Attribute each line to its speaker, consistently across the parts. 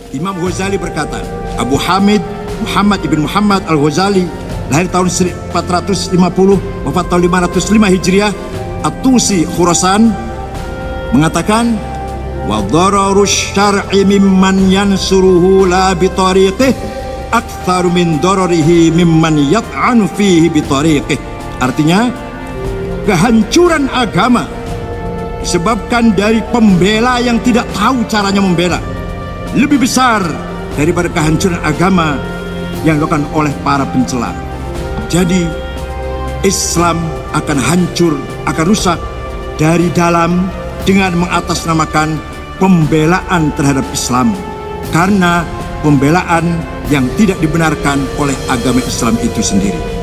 Speaker 1: Imam Ghazali berkata, Abu Hamid Muhammad ibn Muhammad al-Ghazali, lahir tahun 450, wafat tahun 505 Hijriah, At-Tusi, Khurasan, mengatakan, wa dararus syar'i mimman yansuruhu la bitariqih aktsaru min dararihi mimman yat'anu fihi bitariqih. Artinya, kehancuran agama disebabkan dari pembela yang tidak tahu caranya membela lebih besar daripada kehancuran agama yang dilakukan oleh para pencela. Jadi Islam akan hancur, akan rusak dari dalam dengan mengatasnamakan pembelaan terhadap Islam, karena pembelaan yang tidak dibenarkan oleh agama Islam itu sendiri.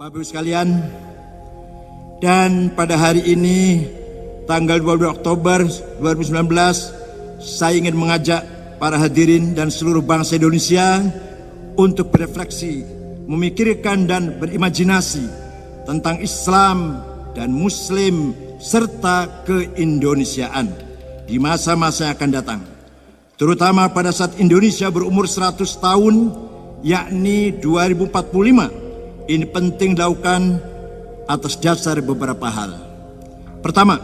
Speaker 1: Bapak Ibu sekalian, dan pada hari ini tanggal 22 Oktober 2019, saya ingin mengajak para hadirin dan seluruh bangsa Indonesia untuk berefleksi, memikirkan dan berimajinasi tentang Islam dan Muslim serta keindonesiaan di masa-masa yang akan datang, terutama pada saat Indonesia berumur 100 tahun, yakni 2045. Ini penting dilakukan atas dasar beberapa hal. Pertama,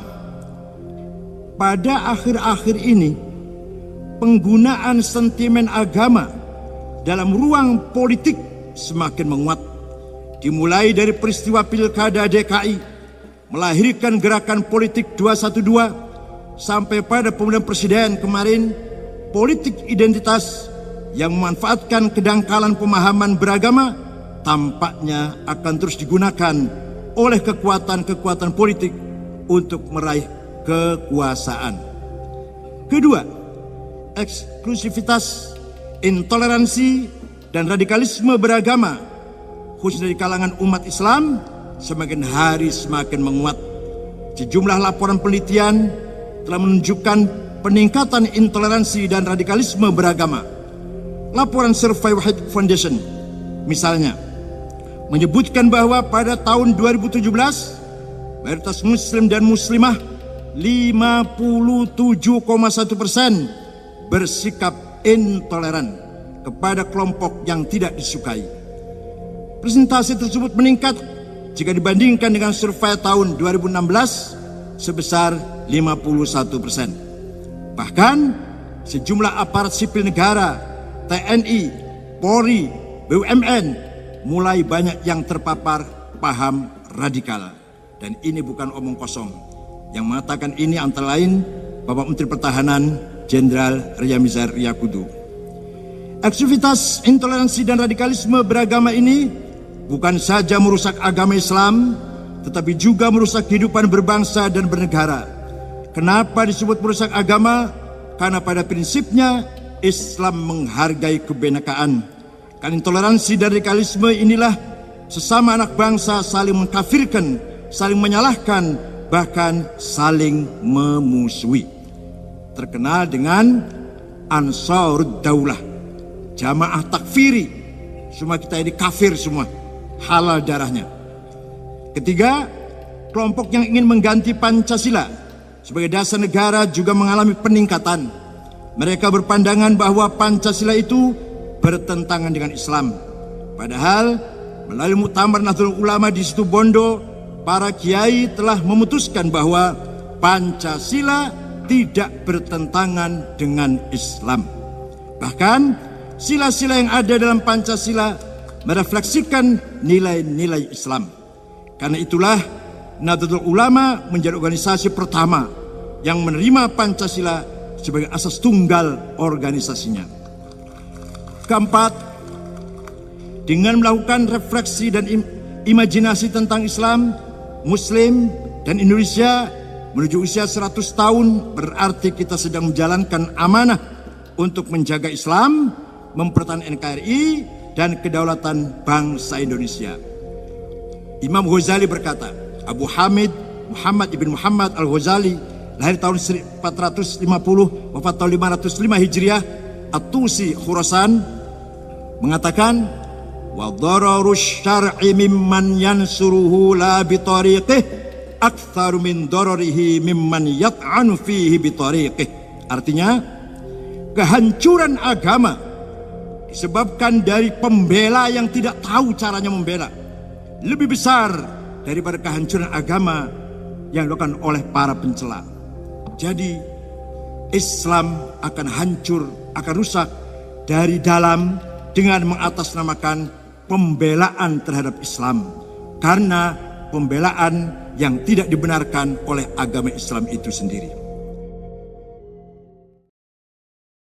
Speaker 1: pada akhir-akhir ini penggunaan sentimen agama dalam ruang politik semakin menguat. Dimulai dari peristiwa Pilkada DKI melahirkan gerakan politik 212 sampai pada pemilihan presiden kemarin, politik identitas yang memanfaatkan kedangkalan pemahaman beragama tampaknya akan terus digunakan oleh kekuatan-kekuatan politik untuk meraih kekuasaan. Kedua, eksklusivitas, intoleransi, dan radikalisme beragama khususnya di kalangan umat Islam semakin hari semakin menguat. Sejumlah laporan penelitian telah menunjukkan peningkatan intoleransi dan radikalisme beragama. Laporan Survey Wahid Foundation misalnya menyebutkan bahwa pada tahun 2017 mayoritas muslim dan muslimah 57,1% bersikap intoleran kepada kelompok yang tidak disukai. Presentasi tersebut meningkat jika dibandingkan dengan survei tahun 2016 sebesar 51%. Bahkan sejumlah aparat sipil negara, TNI, Polri, BUMN mulai banyak yang terpapar paham radikal. Dan ini bukan omong kosong. Yang mengatakan ini antara lain Bapak Menteri Pertahanan Jenderal Ryamizar Riyakudu. Aktivitas intoleransi dan radikalisme beragama ini bukan saja merusak agama Islam, tetapi juga merusak kehidupan berbangsa dan bernegara. Kenapa disebut merusak agama? Karena pada prinsipnya Islam menghargai kebinekaan. Karena intoleransi dan radikalisme inilah sesama anak bangsa saling mengkafirkan, saling menyalahkan, bahkan saling memusuhi. Terkenal dengan Ansarud Daulah, jamaah takfiri. Semua kita ini kafir semua, halal darahnya. Ketiga, kelompok yang ingin mengganti Pancasila sebagai dasar negara juga mengalami peningkatan. Mereka berpandangan bahwa Pancasila itu bertentangan dengan Islam. Padahal melalui Muktamar Nahdlatul Ulama di Situ Bondo, para kiai telah memutuskan bahwa Pancasila tidak bertentangan dengan Islam. Bahkan sila-sila yang ada dalam Pancasila merefleksikan nilai-nilai Islam. Karena itulah Nahdlatul Ulama menjadi organisasi pertama yang menerima Pancasila sebagai asas tunggal organisasinya. Keempat, dengan melakukan refleksi dan imajinasi tentang Islam, Muslim, dan Indonesia menuju usia 100 tahun, berarti kita sedang menjalankan amanah untuk menjaga Islam, mempertahankan NKRI, dan kedaulatan bangsa Indonesia. Imam Ghazali berkata, Abu Hamid Muhammad ibn Muhammad al-Ghazali, lahir tahun 1450, wafat tahun 505 Hijriah, At-Tusi Khurasan, mengatakan, wa dararus syar'i mimman yansuruhu la bitariqih aktsaru min dararihi mimman yat'anu fihi bitariqih. Artinya, kehancuran agama disebabkan dari pembela yang tidak tahu caranya membela lebih besar daripada kehancuran agama yang dilakukan oleh para pencela. Jadi Islam akan hancur, akan rusak dari dalam dengan mengatasnamakan pembelaan terhadap Islam, karena pembelaan yang tidak dibenarkan oleh agama Islam itu sendiri.